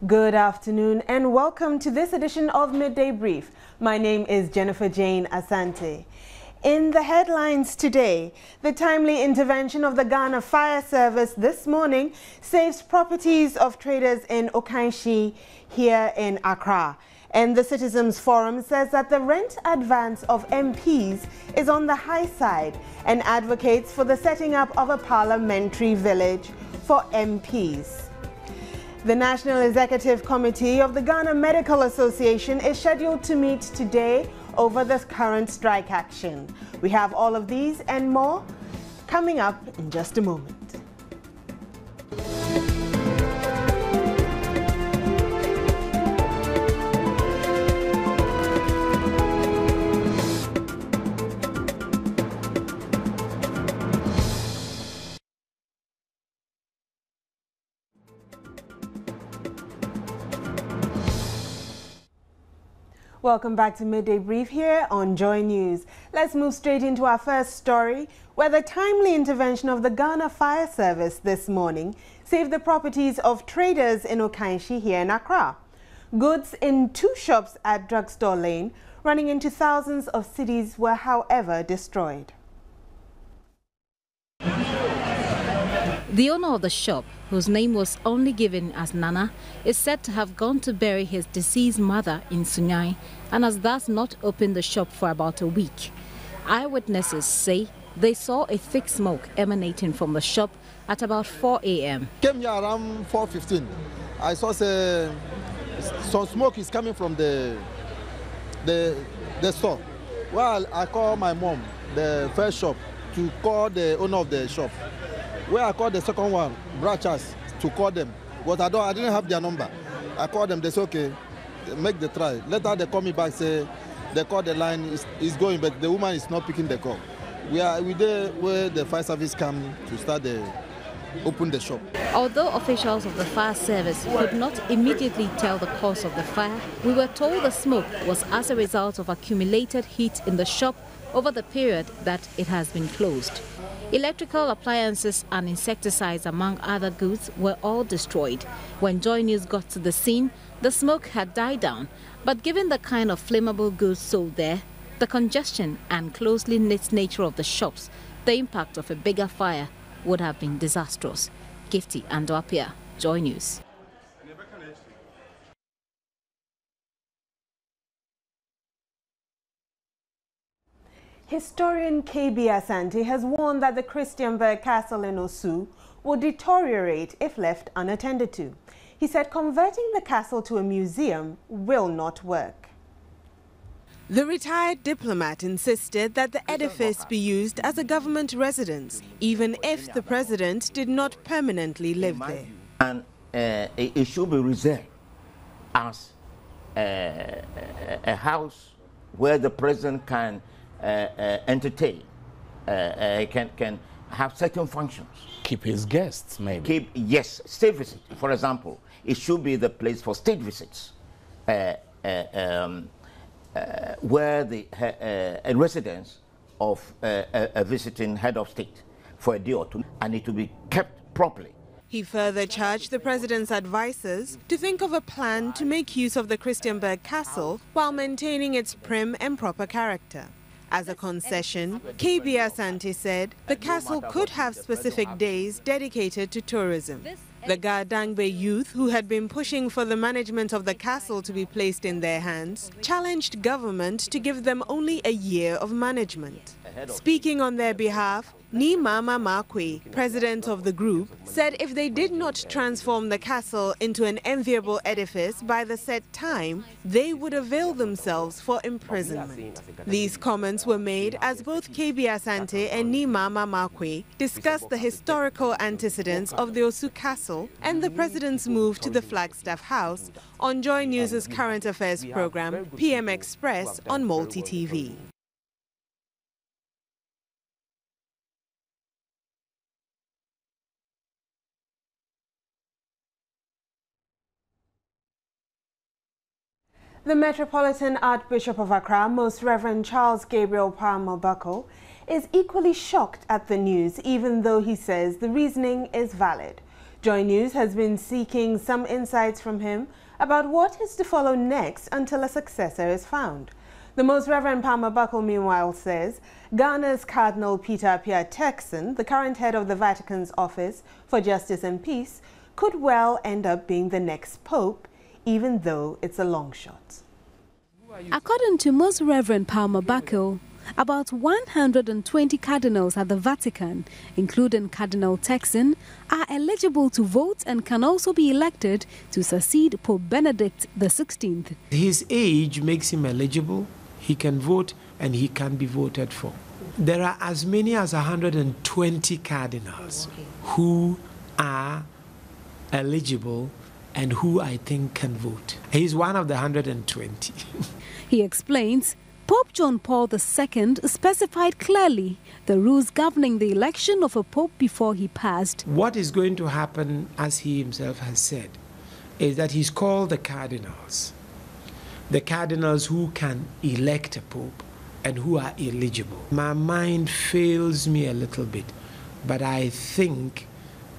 Good afternoon and welcome to this edition of Midday Brief. My name is Jennifer Jane Asante. In the headlines today, the timely intervention of the Ghana Fire Service this morning saves properties of traders in Okanshi here in Accra. And the Citizens Forum says that the rent advance of MPs is on the high side and advocates for the setting up of a parliamentary village for MPs. The National Executive Committee of the Ghana Medical Association is scheduled to meet today over the current strike action. We have all of these and more coming up in just a moment. Welcome back to Midday Brief here on Joy News. Let's move straight into our first story, where the timely intervention of the Ghana Fire Service this morning saved the properties of traders in Okanshi here in Accra. Goods in 2 shops at Drugstore Lane, running into thousands of cedis, were however destroyed. The owner of the shop, whose name was only given as Nana, is said to have gone to bury his deceased mother in Sunyai and has thus not opened the shop for about a week. Eyewitnesses say they saw a thick smoke emanating from the shop at about 4 a.m. Came here around 4:15. I saw some smoke is coming from the store. Well, I called my mom, the first shop, to call the owner of the shop. Where I called the second one, branches, to call them. But I didn't have their number. I called them, they said, okay, make the try. Later they call me back, say, they call the line is going, but the woman is not picking the call. We there where the fire service come to start open the shop. Although officials of the fire service could not immediately tell the cause of the fire, we were told the smoke was as a result of accumulated heat in the shop over the period that it has been closed. Electrical appliances and insecticides, among other goods, were all destroyed. When Joy News got to the scene, the smoke had died down. But given the kind of flammable goods sold there, the congestion and closely knit nature of the shops, the impact of a bigger fire would have been disastrous. Gifty Andwapia, Joy News. Historian K.B. Asante has warned that the Christianberg Castle in Osu will deteriorate if left unattended to. He said converting the castle to a museum will not work. The retired diplomat insisted that the edifice be used as a government residence, even if the president did not permanently live there. And it should be reserved as a house where the president can entertain, can have certain functions. Keep his guests, maybe. Yes, state visit, for example. It should be the place for state visits, where a residence of a visiting head of state for a day or two, and it to be kept properly. He further charged the president's advisors to think of a plan to make use of the Christianberg Castle while maintaining its prim and proper character. As a concession, K.B. Asante said the castle could have specific days dedicated to tourism. The Gardangbe youth, who had been pushing for the management of the castle to be placed in their hands, challenged government to give them only a year of management. Speaking on their behalf, Ni Mama Makwe, president of the group, said if they did not transform the castle into an enviable edifice by the set time, they would avail themselves for imprisonment. These comments were made as both K.B. Asante and Ni Mama Makwe discussed the historical antecedents of the Osu Castle and the president's move to the Flagstaff House on Joy News' current affairs program, PM Express, on Multi TV. The Metropolitan Archbishop of Accra, Most Reverend Charles Gabriel Palmer Buckle, is equally shocked at the news, even though he says the reasoning is valid. Joy News has been seeking some insights from him about what is to follow next until a successor is found. The Most Reverend Palmer Buckle, meanwhile, says Ghana's Cardinal Peter Appiah Turkson, the current head of the Vatican's Office for Justice and Peace, could well end up being the next pope, even though it's a long shot. According to Most Reverend Palmer Buckle, about 120 cardinals at the Vatican, including Cardinal Turkson, are eligible to vote and can also be elected to succeed Pope Benedict XVI. His age makes him eligible. He can vote and he can be voted for. There are as many as 120 cardinals who are eligible and who I think can vote. He's one of the 120. He explains Pope John Paul II specified clearly the rules governing the election of a pope before he passed. What is going to happen, as he himself has said, is that he's called the cardinals who can elect a pope and who are eligible. My mind fails me a little bit, but I think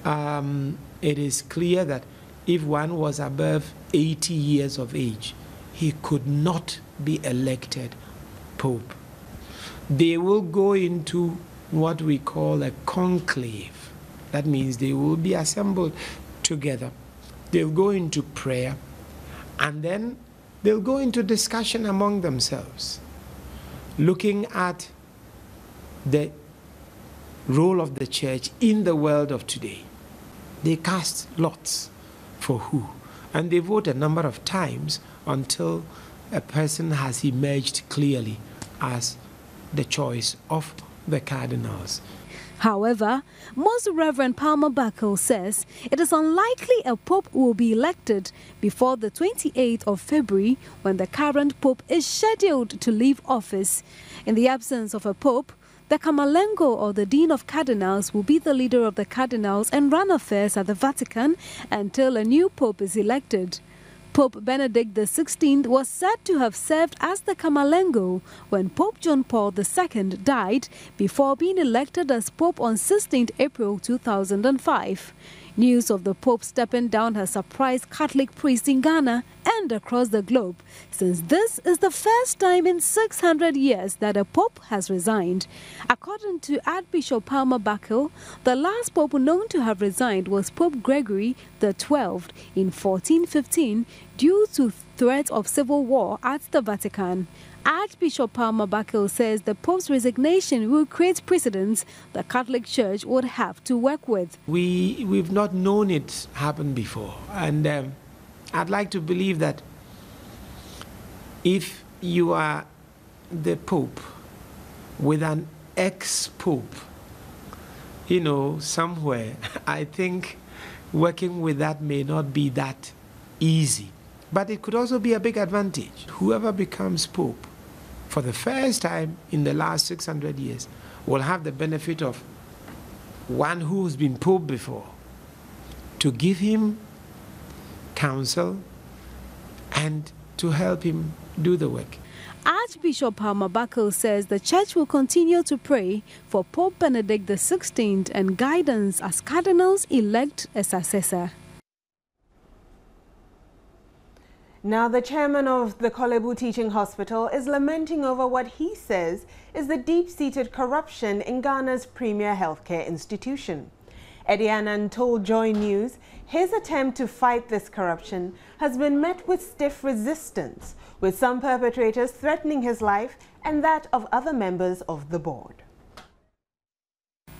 it is clear that if one was above 80 years of age, he could not be elected Pope. They will go into what we call a conclave. That means they will be assembled together. They'll go into prayer, and then they'll go into discussion among themselves, looking at the role of the church in the world of today. They cast lots for who, and they vote a number of times until a person has emerged clearly as the choice of the cardinals. However, Most Reverend Palmer Buckle says it is unlikely a pope will be elected before the 28th of February, when the current pope is scheduled to leave office. In the absence of a pope, the Camerlengo, or the Dean of Cardinals, will be the leader of the cardinals and run affairs at the Vatican until a new pope is elected. Pope Benedict XVI was said to have served as the Camerlengo when Pope John Paul II died, before being elected as Pope on 16 April 2005. News of the Pope stepping down has surprised Catholic priests in Ghana and across the globe, since this is the first time in 600 years that a Pope has resigned. According to Archbishop Palmer Buckle, the last Pope known to have resigned was Pope Gregory XII in 1415 due to threats of civil war at the Vatican. Archbishop Palmer Buckle says the Pope's resignation will create precedents the Catholic Church would have to work with. We've not known it happen before, and I'd like to believe that if you are the Pope with an ex-Pope, somewhere, I think working with that may not be that easy. But it could also be a big advantage. Whoever becomes Pope for the first time in the last 600 years will have the benefit of one who's been Pope before, to give him counsel and to help him do the work. Archbishop Palmer Buckle says the Church will continue to pray for Pope Benedict XVI and guidance as cardinals elect a successor. Now, the chairman of the Kolebu Teaching Hospital is lamenting over what he says is the deep-seated corruption in Ghana's premier healthcare institution. Eddie Annan told Joy News his attempt to fight this corruption has been met with stiff resistance, with some perpetrators threatening his life and that of other members of the board.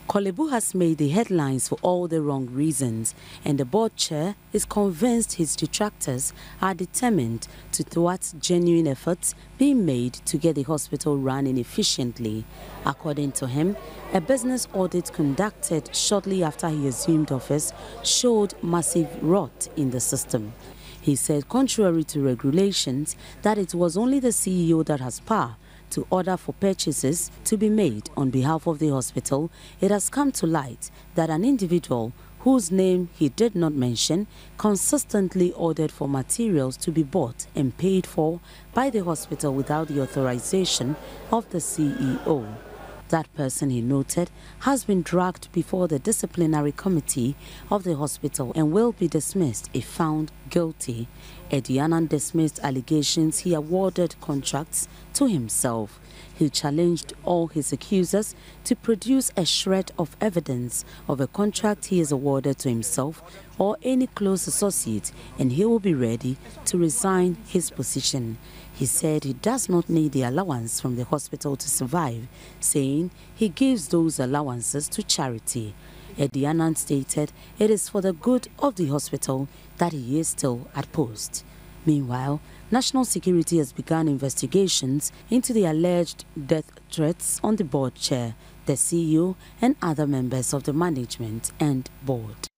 Kolebu has made the headlines for all the wrong reasons, and the board chair is convinced his detractors are determined to thwart genuine efforts being made to get the hospital running efficiently. According to him, a business audit conducted shortly after he assumed office showed massive rot in the system. He said, contrary to regulations, that it was only the CEO that has power to order for purchases to be made on behalf of the hospital. It has come to light that an individual whose name he did not mention consistently ordered for materials to be bought and paid for by the hospital without the authorization of the CEO. That person, he noted, has been dragged before the disciplinary committee of the hospital and will be dismissed if found guilty. Eddie Annan dismissed allegations he awarded contracts to himself. He challenged all his accusers to produce a shred of evidence of a contract he has awarded to himself or any close associate, and he will be ready to resign his position. He said he does not need the allowance from the hospital to survive, saying he gives those allowances to charity. Eddie Annan stated it is for the good of the hospital that he is still at post. Meanwhile, National Security has begun investigations into the alleged death threats on the board chair, the CEO, and other members of the management and board.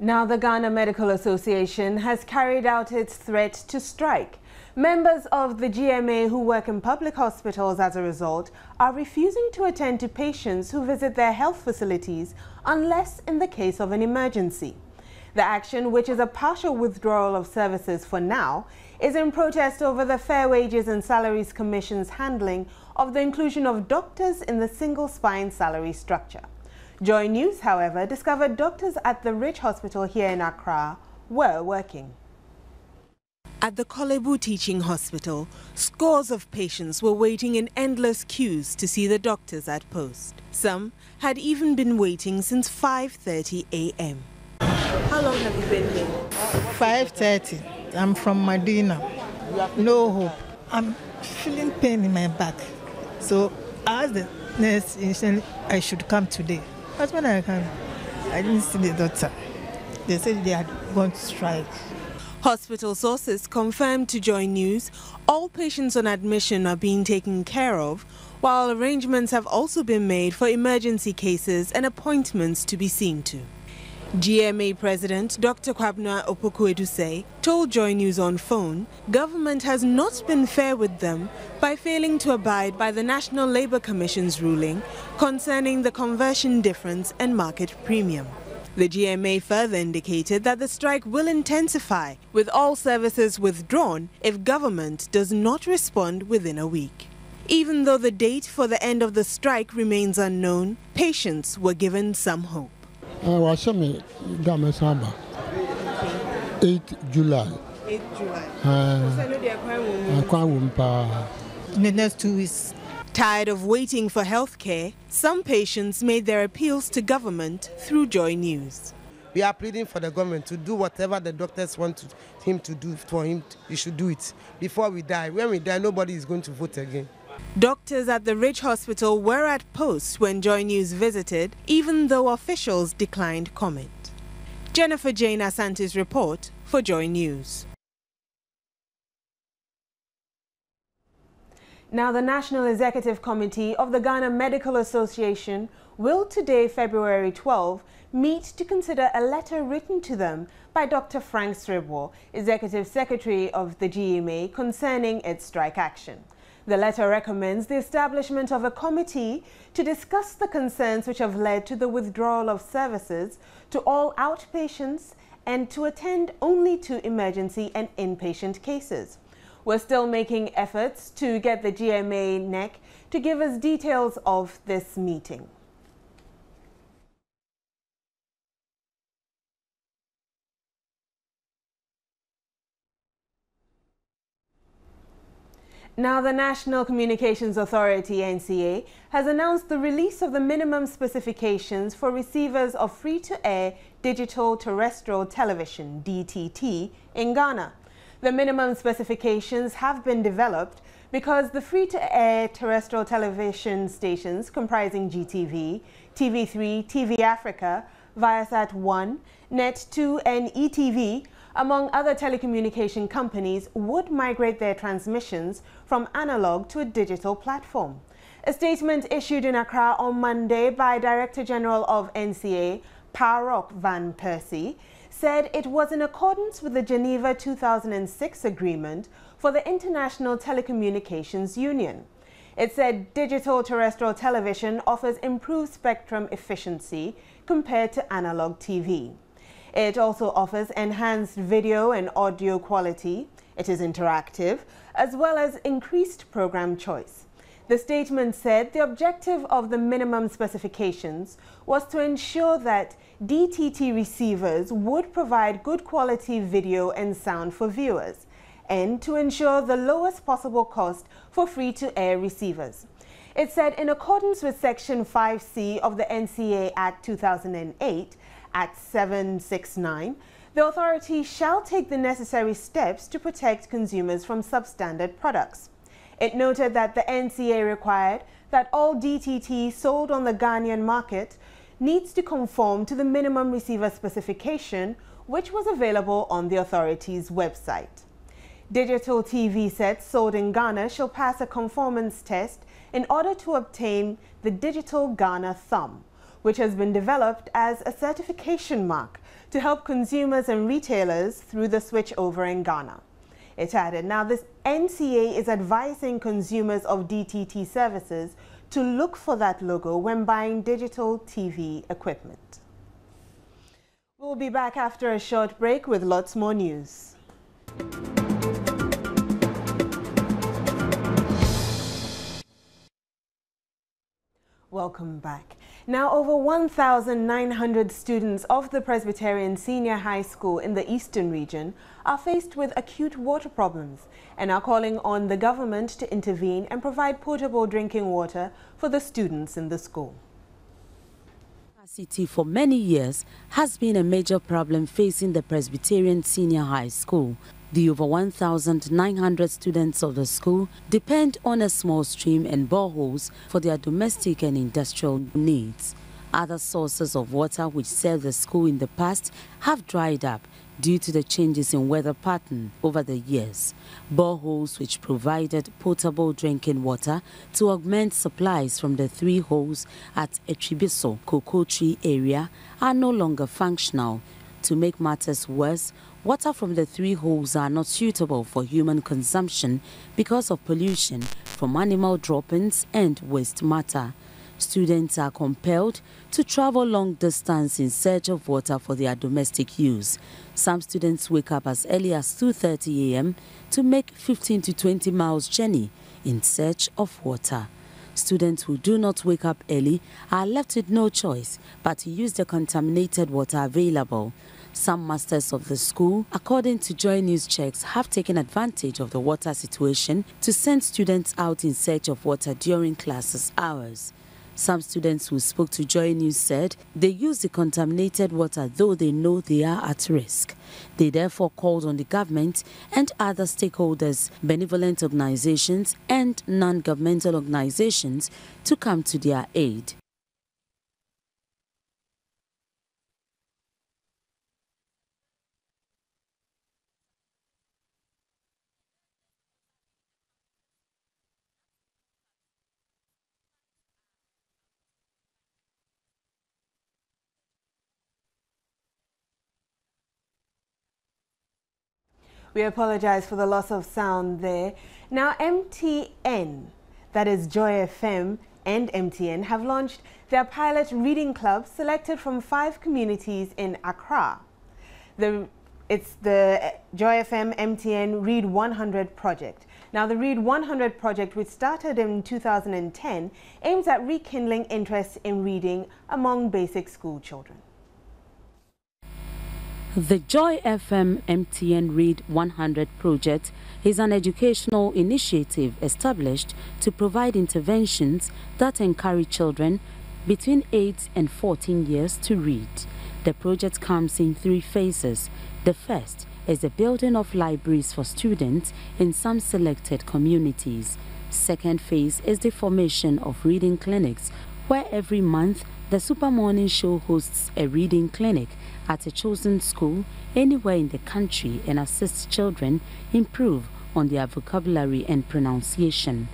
Now, the Ghana Medical Association has carried out its threat to strike. Members of the GMA who work in public hospitals as a result are refusing to attend to patients who visit their health facilities unless in the case of an emergency. The action, which is a partial withdrawal of services for now, is in protest over the Fair Wages and Salaries Commission's handling of the inclusion of doctors in the single spine salary structure. Joy News, however, discovered doctors at the Ridge Hospital here in Accra were working. At the Kolebu Teaching Hospital, scores of patients were waiting in endless queues to see the doctors at post. Some had even been waiting since 5:30 a.m. How long have you been here? 5:30. I'm from Medina. No hope. I'm feeling pain in my back. So I asked the nurse initially I should come today. But when I came, I didn't see the doctor. They said they had gone to strike. Hospital sources confirmed to Joy News all patients on admission are being taken care of, while arrangements have also been made for emergency cases and appointments to be seen to. GMA President Dr. Kwabena Opoku-Edusei told Joy News on phone government has not been fair with them by failing to abide by the National Labour Commission's ruling concerning the conversion difference and market premium. The GMA further indicated that the strike will intensify, with all services withdrawn if government does not respond within a week. Even though the date for the end of the strike remains unknown, patients were given some hope. 8 July. 8 July. In the next 2 weeks. Tired of waiting for health care, some patients made their appeals to government through Joy News. We are pleading for the government to do whatever the doctors want him to do for him. He should do it before we die. When we die, nobody is going to vote again. Doctors at the Ridge Hospital were at post when Joy News visited, even though officials declined comment. Jennifer Jane Asante's report for Joy News. Now, the National Executive Committee of the Ghana Medical Association will today, February 12, meet to consider a letter written to them by Dr. Frank Sribwo, Executive Secretary of the GMA, concerning its strike action. The letter recommends the establishment of a committee to discuss the concerns which have led to the withdrawal of services to all outpatients and to attend only to emergency and inpatient cases. We're still making efforts to get the GMA NEC to give us details of this meeting. Now, the National Communications Authority, NCA, has announced the release of the minimum specifications for receivers of free-to-air digital terrestrial television, DTT, in Ghana. The minimum specifications have been developed because the free-to-air terrestrial television stations comprising GTV, TV3, TV Africa, Viasat 1, Net 2 and ETV, among other telecommunication companies, would migrate their transmissions from analog to a digital platform. A statement issued in Accra on Monday by Director General of NCA, Parok Van Persie, said it was in accordance with the Geneva 2006 agreement for the International Telecommunications Union. It said digital terrestrial television offers improved spectrum efficiency compared to analog TV. It also offers enhanced video and audio quality. It is interactive, as well as increased program choice. The statement said the objective of the minimum specifications was to ensure that DTT receivers would provide good quality video and sound for viewers, and to ensure the lowest possible cost for free-to-air receivers. It said in accordance with Section 5C of the NCA Act 2008, Act 769, the authority shall take the necessary steps to protect consumers from substandard products. It noted that the NCA required that all DTT sold on the Ghanaian market needs to conform to the minimum receiver specification, which was available on the authority's website. Digital TV sets sold in Ghana shall pass a conformance test in order to obtain the Digital Ghana Thumb, which has been developed as a certification mark to help consumers and retailers through the switchover in Ghana. It added, now this NCA is advising consumers of DTT services to look for that logo when buying digital TV equipment. We'll be back after a short break with lots more news. Welcome back. Now, over 1,900 students of the Presbyterian Senior High School in the Eastern region are faced with acute water problems and are calling on the government to intervene and provide potable drinking water for the students in the school. Capacity for many years has been a major problem facing the Presbyterian Senior High School. The over 1,900 students of the school depend on a small stream and boreholes for their domestic and industrial needs. Other sources of water which served the school in the past have dried up due to the changes in weather pattern over the years. Boreholes which provided potable drinking water to augment supplies from the 3 holes at Echibiso, Cocoa Tree area are no longer functional. To make matters worse, water from the 3 holes are not suitable for human consumption because of pollution from animal droppings and waste matter. Students are compelled to travel long distance in search of water for their domestic use. Some students wake up as early as 2:30 a.m. to make 15 to 20 miles journey in search of water. Students who do not wake up early are left with no choice but to use the contaminated water available. Some masters of the school, according to Joy News checks, have taken advantage of the water situation to send students out in search of water during classes hours. Some students who spoke to Joy News said they use the contaminated water though they know they are at risk. They therefore called on the government and other stakeholders, benevolent organizations and non-governmental organizations to come to their aid. We apologize for the loss of sound there. Now, MTN, that is Joy FM and MTN, have launched their pilot reading club selected from 5 communities in Accra. It's the Joy FM MTN Read 100 project. Now, the Read 100 project, which started in 2010, aims at rekindling interest in reading among basic school children. The Joy FM MTN Read 100 project is an educational initiative established to provide interventions that encourage children between 8 and 14 years to read. The project comes in 3 phases. The first is the building of libraries for students in some selected communities. Second phase is the formation of reading clinics, where every month the Super Morning Show hosts a reading clinic at a chosen school anywhere in the country and assists children improve on their vocabulary and pronunciation.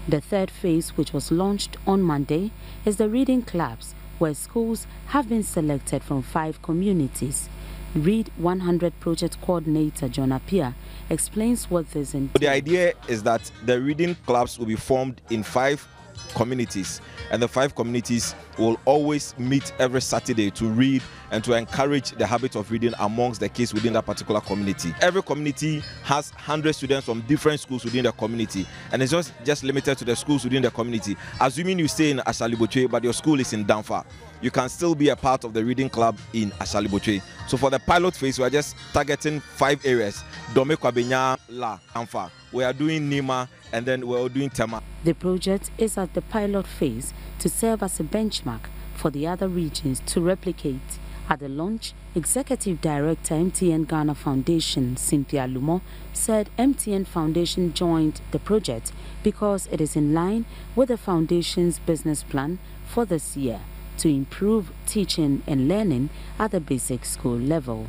The third phase, which was launched on Monday, is the reading clubs, where schools have been selected from 5 communities. Read 100 project coordinator John Apia explains what this entails. The idea is that the reading clubs will be formed in 5 communities, and the 5 communities will always meet every Saturday to read and to encourage the habit of reading amongst the kids within that particular community. Every community has 100 students from different schools within the community, and it's not just limited to the schools within the community. Assuming you stay in Ashalibotwe but your school is in Damfa, you can still be a part of the reading club in Ashalibotwe. So for the pilot phase, we are just targeting 5 areas: Dome Kwabenya, La, Damfa. We are doing Nima, and then we are doing Tema. The project is at the pilot phase to serve as a benchmark for the other regions to replicate. At the launch, Executive Director MTN Ghana Foundation, Cynthia Lumo, said MTN Foundation joined the project because it is in line with the foundation's business plan for this year to improve teaching and learning at the basic school level.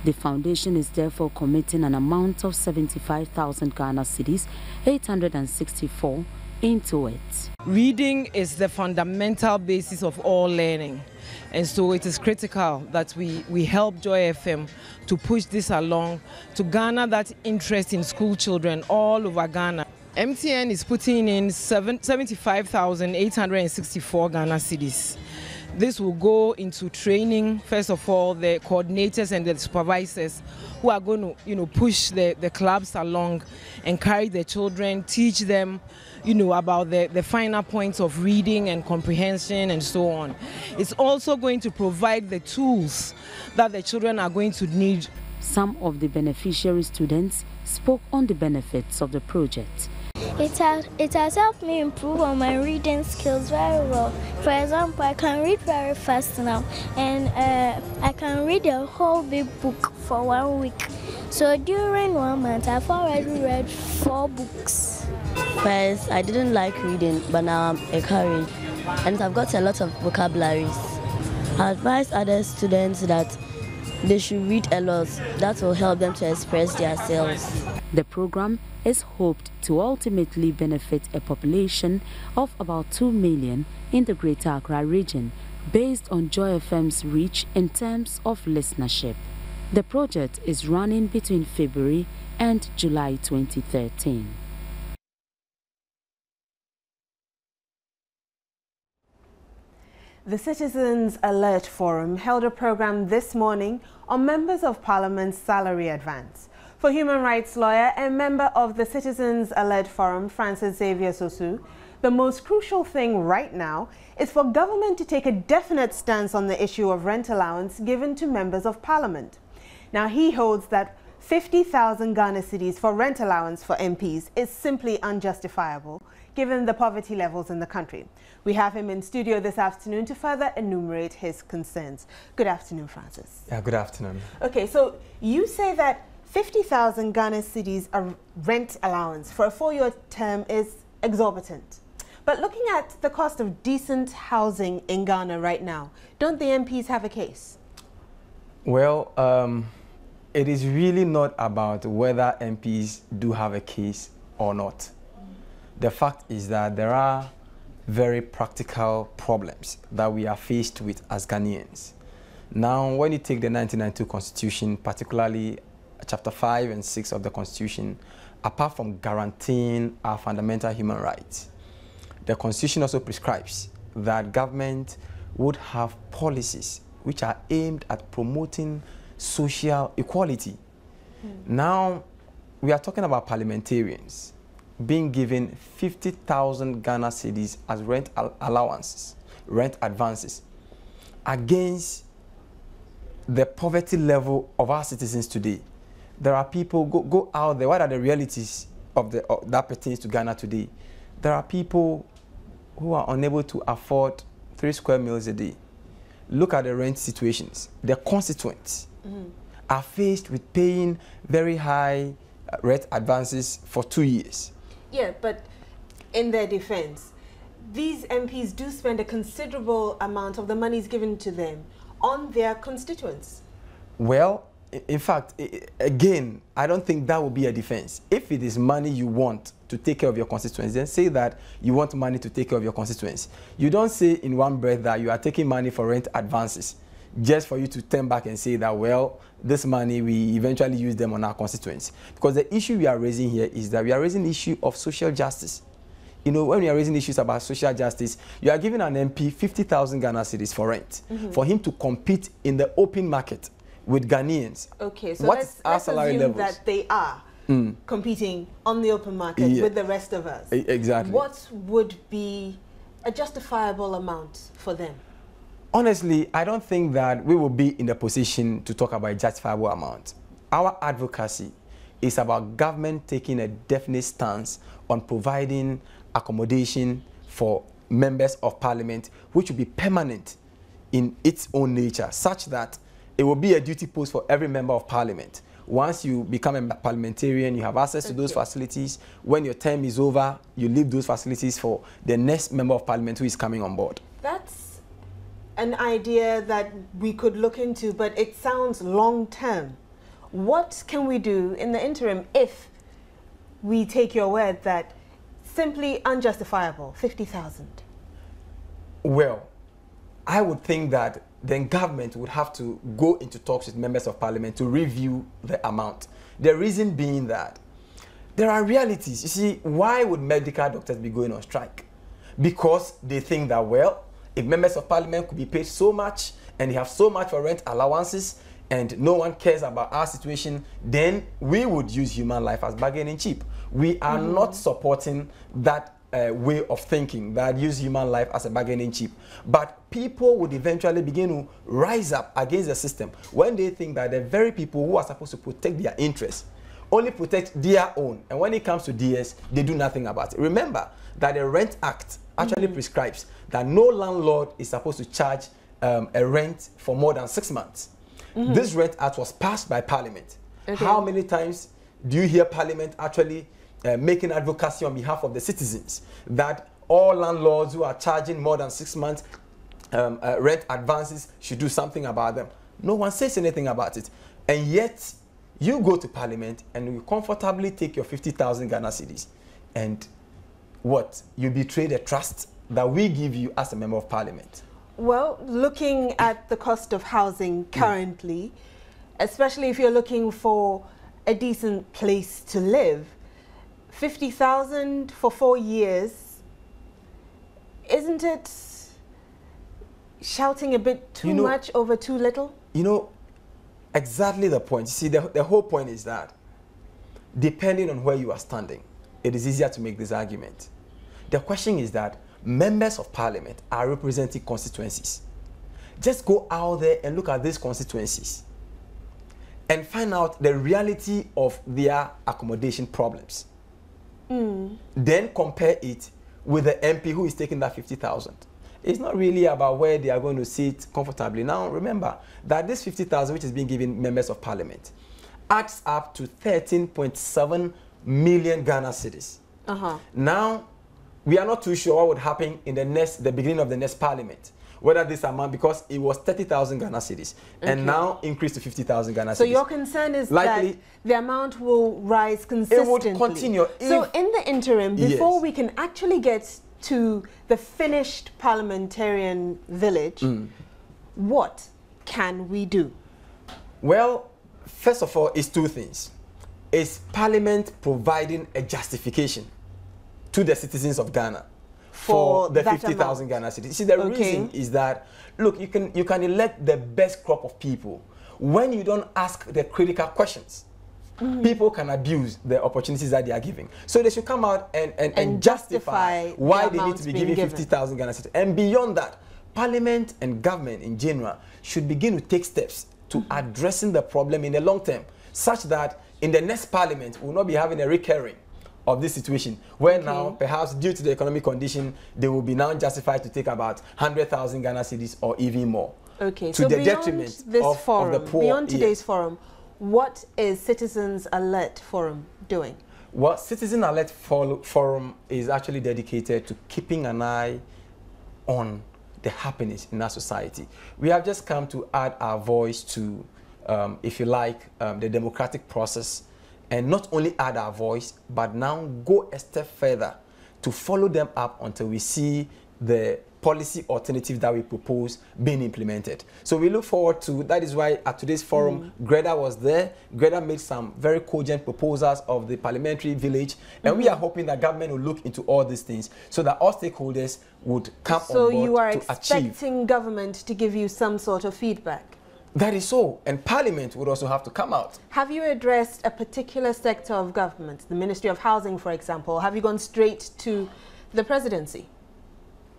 The foundation is therefore committing an amount of 75,000 Ghana cedis, 864, into it. Reading is the fundamental basis of all learning, and so it is critical that we help Joy FM to push this along, to garner that interest in school children all over Ghana. MTN is putting in 75,864 Ghana cedis. This will go into training, first of all, the coordinators and the supervisors who are going to, push the clubs along, encourage the children, teach them, about the finer points of reading and comprehension and so on. It's also going to provide the tools that the children are going to need. Some of the beneficiary students spoke on the benefits of the project. It has helped me improve on my reading skills very well. For example, I can read very fast now, and I can read a whole big book for 1 week. So during 1 month, I've already read 4 books. First, I didn't like reading, but now I'm encouraged, and I've got a lot of vocabularies. I advise other students that they should read a lot. That will help them to express themselves. The program is hoped to ultimately benefit a population of about 2 million in the Greater Accra region, based on Joy FM's reach in terms of listenership. The project is running between February and July 2013. The Citizens Alert Forum held a program this morning on Members of Parliament's salary advance. For human rights lawyer and member of the Citizens Alert Forum, Francis Xavier Sosu, the most crucial thing right now is for government to take a definite stance on the issue of rent allowance given to members of Parliament. Now, he holds that 50,000 Ghana cedis for rent allowance for MPs is simply unjustifiable, given the poverty levels in the country. We have him in studio this afternoon to further enumerate his concerns. Good afternoon, Francis. Yeah, good afternoon. Okay, so you say that 50,000 Ghana cedis a rent allowance for a 4-year term is exorbitant. But looking at the cost of decent housing in Ghana right now, don't the MPs have a case? Well, it is really not about whether MPs do have a case or not. The fact is that there are very practical problems that we are faced with as Ghanaians. Now, when you take the 1992 Constitution, particularly Chapter 5 and 6 of the Constitution, apart from guaranteeing our fundamental human rights, the Constitution also prescribes that government would have policies which are aimed at promoting social equality. Now, we are talking about parliamentarians being given 50,000 Ghana cedis as rent allowances, rent advances, against the poverty level of our citizens today. There are people, go out there, what are the realities of that pertains to Ghana today? There are people who are unable to afford 3 square meals a day. Look at the rent situations. The constituents are faced with paying very high rent advances for 2 years. Yeah, but in their defense, these MPs do spend a considerable amount of the monies given to them on their constituents. Well, in fact, again, I don't think that will be a defense. If it is money you want to take care of your constituents, then say that you want money to take care of your constituents. You don't say in one breath that you are taking money for rent advances just for you to turn back and say that, well, this money, we eventually use them on our constituents. Because the issue we are raising here is that we are raising the issue of social justice. You know, when we are raising issues about social justice, you are giving an MP 50,000 Ghana cedis for rent, for him to compete in the open market with Ghanaians. Okay, so let's assume that they are competing on the open market with the rest of us. Exactly. What would be a justifiable amount for them? Honestly, I don't think that we will be in a position to talk about a justifiable amount. Our advocacy is about government taking a definite stance on providing accommodation for members of parliament, which will be permanent in its own nature, such that it will be a duty post for every member of parliament. Once you become a parliamentarian, you have access to those facilities. When your term is over, you leave those facilities for the next member of parliament who is coming on board. That's an idea that we could look into, but it sounds long-term. What can we do in the interim if we take your word that simply unjustifiable, 50,000? Well, I would think that then government would have to go into talks with members of parliament to review the amount. The reason being that there are realities. You see, why would medical doctors be going on strike? Because they think that, well, if members of parliament could be paid so much and they have so much for rent allowances and no one cares about our situation, then we would use human life as bargaining chip. We are not supporting that way of thinking that use human life as a bargaining chip. But people would eventually begin to rise up against the system when they think that the very people who are supposed to protect their interests only protect their own. And when it comes to DS, they do nothing about it. Remember that the Rent Act actually prescribes that no landlord is supposed to charge a rent for more than 6 months. This Rent Act was passed by Parliament. How many times do you hear Parliament actually making advocacy on behalf of the citizens that all landlords who are charging more than 6 months rent advances should do something about them? No one says anything about it. And yet, you go to Parliament and you comfortably take your 50,000 Ghana cedis. And what? You betray the trust that we give you as a member of Parliament. Well, looking at the cost of housing currently, especially if you're looking for a decent place to live, 50,000 for 4 years, isn't it shouting a bit too much over too little? You know, exactly the point. You see, the whole point is that depending on where you are standing, it is easier to make this argument. The question is that members of parliament are representing constituencies. Just go out there and look at these constituencies and find out the reality of their accommodation problems. Then compare it with the MP who is taking that 50,000. It's not really about where they are going to sit comfortably. Now, remember that this 50,000, which is being given members of parliament, adds up to 13.7 million Ghana cedis. Now, we are not too sure what would happen in the beginning of the next parliament. Whether this amount, because it was 30,000 Ghana cedis and now increased to 50,000 Ghana cedis. So your concern is that the amount will rise consistently. It would continue. So in the interim, before we can actually get to the finished parliamentarian village, what can we do? Well, first of all, it's two things. It's Parliament providing a justification to the citizens of Ghana for the 50,000 Ghana cedis. See, the reason is that, look, you can elect the best crop of people when you don't ask the critical questions. People can abuse the opportunities that they are giving. So they should come out and justify why they need to be giving 50,000 Ghana cedis. And beyond that, Parliament and government in general should begin to take steps to addressing the problem in the long term, such that in the next Parliament, we will not be having a recurring of this situation, where now, perhaps due to the economic condition, they will be now justified to take about 100,000 Ghana cedis or even more. Okay, to so the detriment of the poor. Beyond today's forum, what is Citizens Alert Forum doing? Well, Citizen Alert Forum is actually dedicated to keeping an eye on the happenings in our society. We have just come to add our voice to, if you like, the democratic process, and not only add our voice, but now go a step further to follow them up until we see the policy alternatives that we propose being implemented. So we look forward to, that is why at today's forum, Greta was there. Greta made some very cogent proposals of the parliamentary village, and we are hoping that government will look into all these things so that all stakeholders would come on board to achieve. So you are expecting government to give you some sort of feedback? That is so, and Parliament would also have to come out. Have you addressed a particular sector of government, the Ministry of Housing, for example, or have you gone straight to the presidency?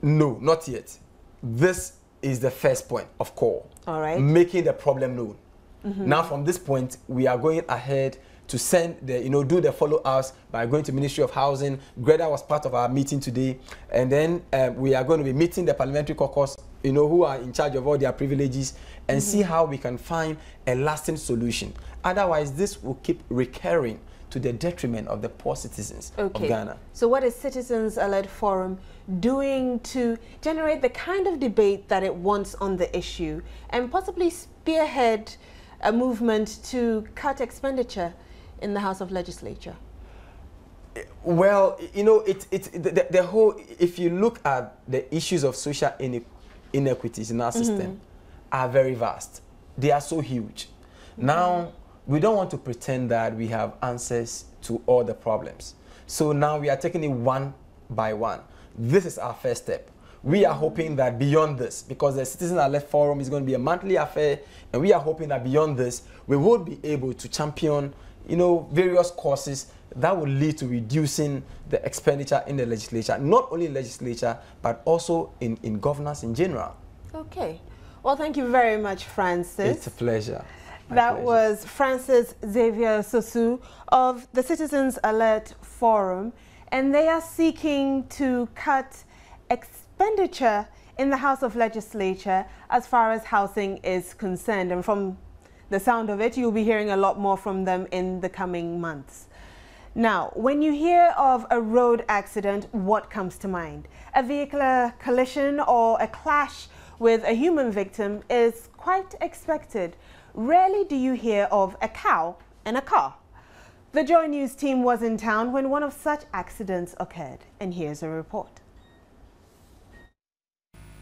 No, not yet. This is the first point of call. All right. Making the problem known. Now, from this point, we are going ahead to send the, do the follow-ups by going to Ministry of Housing. Greta was part of our meeting today, and then we are going to be meeting the parliamentary caucus, who are in charge of all their privileges, and see how we can find a lasting solution. Otherwise, this will keep recurring to the detriment of the poor citizens of Ghana. So what is Citizens Alert Forum doing to generate the kind of debate that it wants on the issue and possibly spearhead a movement to cut expenditure in the House of Legislature? Well, the whole, if you look at the issues of social inequities in our system, are very vast. They are so huge. Now, we don't want to pretend that we have answers to all the problems. So now we are taking it one by one. This is our first step. We are hoping that beyond this, because the Citizen Alert Forum is going to be a monthly affair, and we are hoping that beyond this, we will be able to champion, various causes that will lead to reducing the expenditure in the legislature, not only in legislature, but also in governance in general. Okay. Well, thank you very much, Francis. It's a pleasure. That was Francis Xavier Sosu of the Citizens Alert Forum, and they are seeking to cut expenditure in the House of Legislature as far as housing is concerned. And from the sound of it, you'll be hearing a lot more from them in the coming months. Now, when you hear of a road accident, what comes to mind? A vehicular collision or a clash with a human victim is quite expected. Rarely do you hear of a cow and a car. The Joy News team was in town when one of such accidents occurred, and here's a report.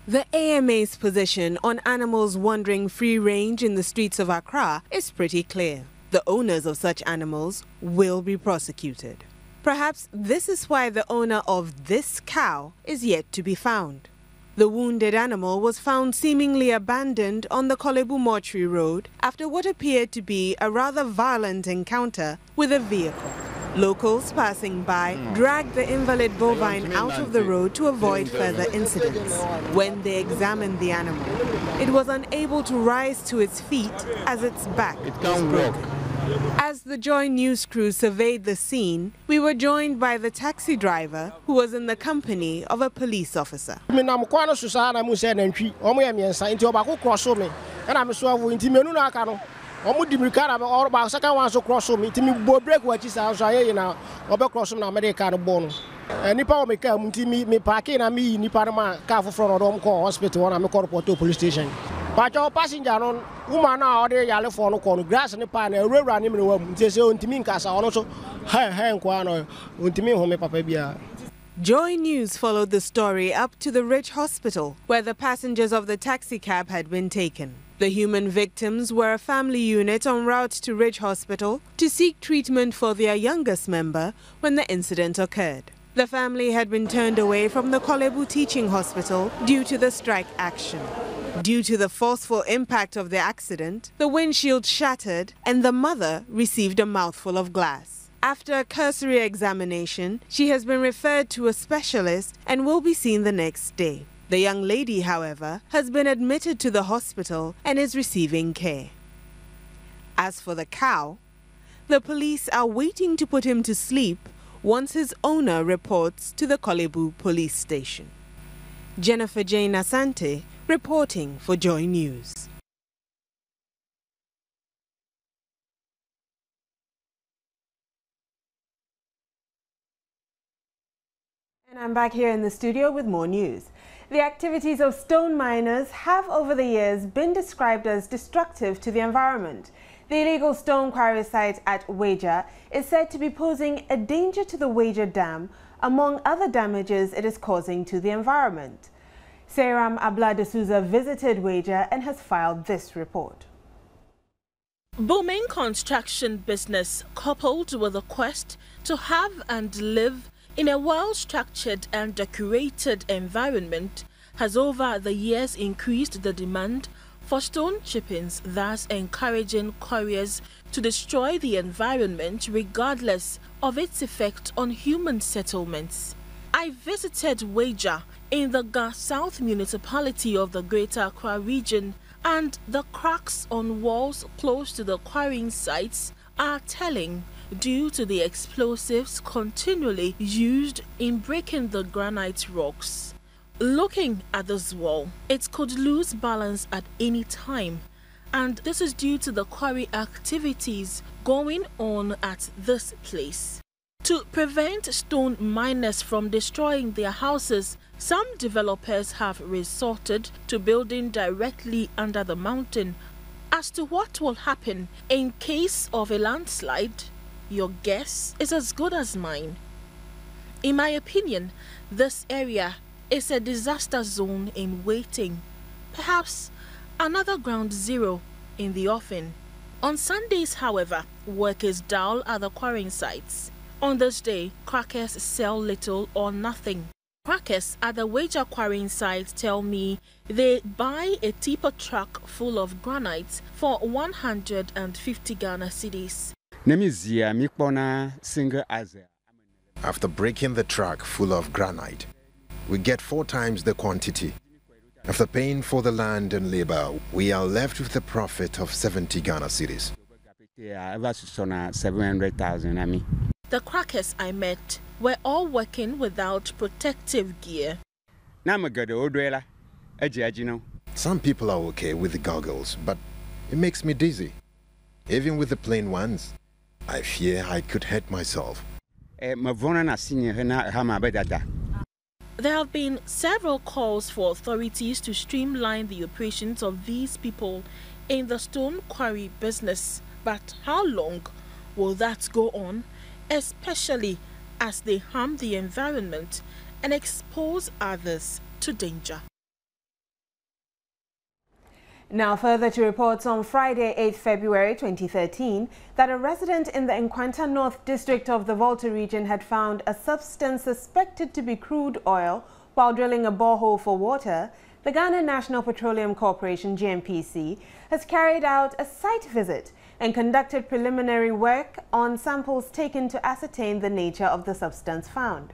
The AMA's position on animals wandering free range in the streets of Accra is pretty clear. The owners of such animals will be prosecuted. Perhaps this is why the owner of this cow is yet to be found. The wounded animal was found seemingly abandoned on the Kolebu Mortuary Road after what appeared to be a rather violent encounter with a vehicle. Locals passing by dragged the invalid bovine out of the road to avoid further incidents. When they examined the animal, it was unable to rise to its feet as its back was broken. As the Joy News crew surveyed the scene, we were joined by the taxi driver who was in the company of a police officer. Passenger woman order yale for no corner grass and pan a run him Joy News followed the story up to the Ridge Hospital, where the passengers of the taxi cab had been taken. The human victims were a family unit en route to Ridge Hospital to seek treatment for their youngest member when the incident occurred. The family had been turned away from the Kolebu Teaching Hospital due to the strike action. Due to the forceful impact of the accident, the windshield shattered and the mother received a mouthful of glass. After a cursory examination, she has been referred to a specialist and will be seen the next day. The young lady, however, has been admitted to the hospital and is receiving care. As for the cow, the police are waiting to put him to sleep once his owner reports to the Kolebu police station. Jennifer Jane Asante reporting for Joy News. And I'm back here in the studio with more news. The activities of stone miners have over the years been described as destructive to the environment. The illegal stone quarry site at Wager is said to be posing a danger to the Wager Dam, among other damages it is causing to the environment. Seyram Abla de Souza visited Weija and has filed this report. Booming construction business coupled with a quest to have and live in a well-structured and decorated environment has over the years increased the demand for stone chippings, thus encouraging quarriers to destroy the environment regardless of its effect on human settlements. I visited Weija in the Ga South municipality of the Greater Accra region, and the cracks on walls close to the quarrying sites are telling due to the explosives continually used in breaking the granite rocks. Looking at this wall, it could lose balance at any time, and this is due to the quarry activities going on at this place. To prevent stone miners from destroying their houses, some developers have resorted to building directly under the mountain. As to what will happen in case of a landslide, your guess is as good as mine. In my opinion, this area is a disaster zone in waiting, perhaps another ground zero in the offing. On Sundays, however, work is dull at the quarrying sites. On this day, crackers sell little or nothing. Crackers at the Weija quarrying site tell me they buy a tipper truck full of granite for 150 Ghana cedis. After breaking the truck full of granite, we get 4 times the quantity. After paying for the land and labor, we are left with a profit of 70 Ghana cedis. 700,000. The crackers I met were all working without protective gear. Some people are okay with the goggles, but it makes me dizzy. Even with the plain ones, I fear I could hurt myself. There have been several calls for authorities to streamline the operations of these people in the stone quarry business. But how long will that go on, especially as they harm the environment and expose others to danger? Now further to reports on Friday, 8 February 2013, that a resident in the Nkwanta North district of the Volta region had found a substance suspected to be crude oil while drilling a borehole for water. The Ghana National Petroleum Corporation, GNPC, has carried out a site visit and conducted preliminary work on samples taken to ascertain the nature of the substance found.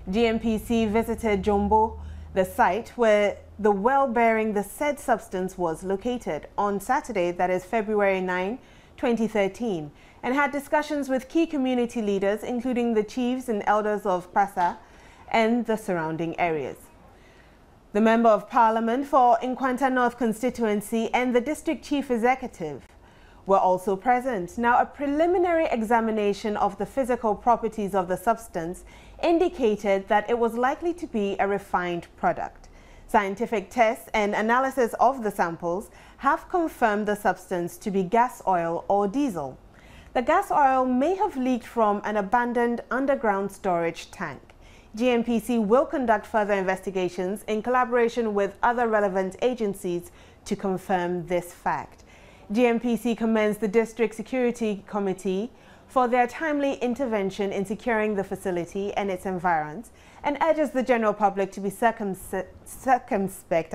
GNPC visited Jombo, the site where the well bearing the said substance was located, on Saturday, that is February 9, 2013, and had discussions with key community leaders, including the chiefs and elders of Prasa and the surrounding areas. The Member of Parliament for Nkwanta North constituency and the District Chief Executive were also present. Now, a preliminary examination of the physical properties of the substance indicated that it was likely to be a refined product. Scientific tests and analysis of the samples have confirmed the substance to be gas oil or diesel. The gas oil may have leaked from an abandoned underground storage tank. GNPC will conduct further investigations in collaboration with other relevant agencies to confirm this fact. GNPC commends the District Security Committee for their timely intervention in securing the facility and its environs, and urges the general public to be circumspect,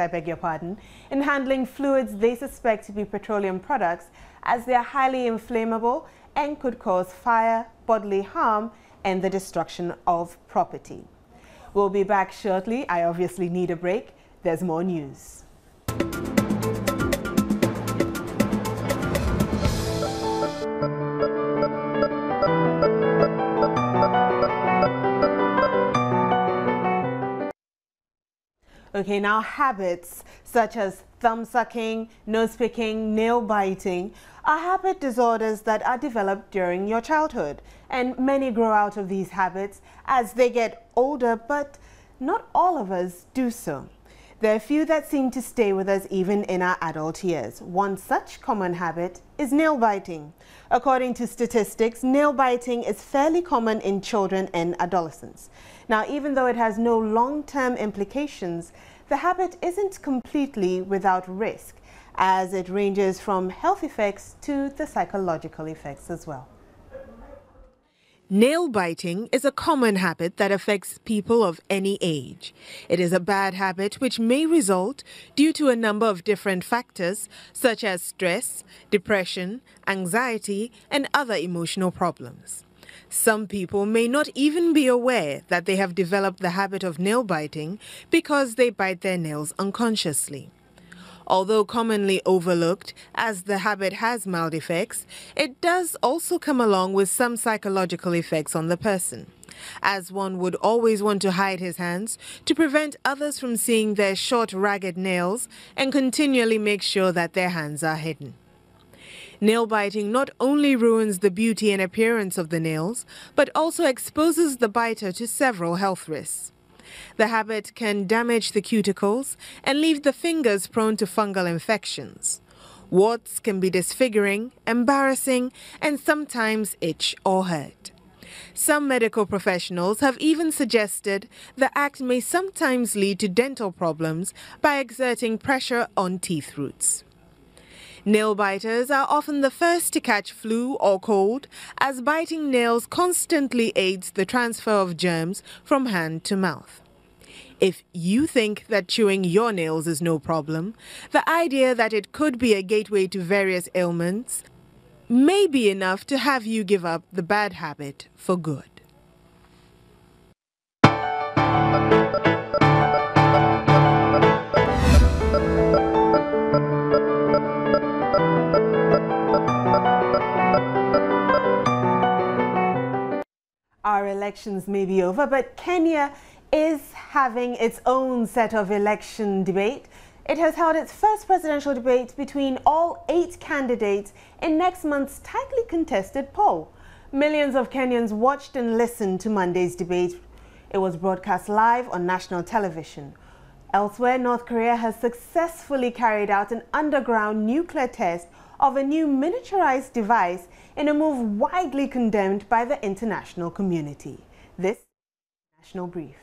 in handling fluids they suspect to be petroleum products, as they are highly inflammable and could cause fire, bodily harm, and the destruction of property. We'll be back shortly. I obviously need a break. There's more news. Okay, now habits such as thumb sucking, nose picking, nail biting are habit disorders that are developed during your childhood, and many grow out of these habits as they get older, but not all of us do so. There are few that seem to stay with us even in our adult years. One such common habit is nail biting. According to statistics, nail biting is fairly common in children and adolescents. Now, even though it has no long-term implications, the habit isn't completely without risk, as it ranges from health effects to the psychological effects as well. Nail biting is a common habit that affects people of any age. It is a bad habit which may result due to a number of different factors such as stress, depression, anxiety, and other emotional problems. Some people may not even be aware that they have developed the habit of nail biting because they bite their nails unconsciously. Although commonly overlooked, as the habit has mild effects, it does also come along with some psychological effects on the person, as one would always want to hide his hands to prevent others from seeing their short, ragged nails and continually make sure that their hands are hidden. Nail biting not only ruins the beauty and appearance of the nails, but also exposes the biter to several health risks. The habit can damage the cuticles and leave the fingers prone to fungal infections. Warts can be disfiguring, embarrassing, and sometimes itch or hurt. Some medical professionals have even suggested the act may sometimes lead to dental problems by exerting pressure on teeth roots. Nail biters are often the first to catch flu or cold, as biting nails constantly aids the transfer of germs from hand to mouth. If you think that chewing your nails is no problem, the idea that it could be a gateway to various ailments may be enough to have you give up the bad habit for good. Our elections may be over, but Kenya is having its own set of election debate. It has held its first presidential debate between all 8 candidates in next month's tightly contested poll. Millions of Kenyans watched and listened to Monday's debate. It was broadcast live on national television. Elsewhere, North Korea has successfully carried out an underground nuclear test of a new miniaturized device in a move widely condemned by the international community. This is National Brief.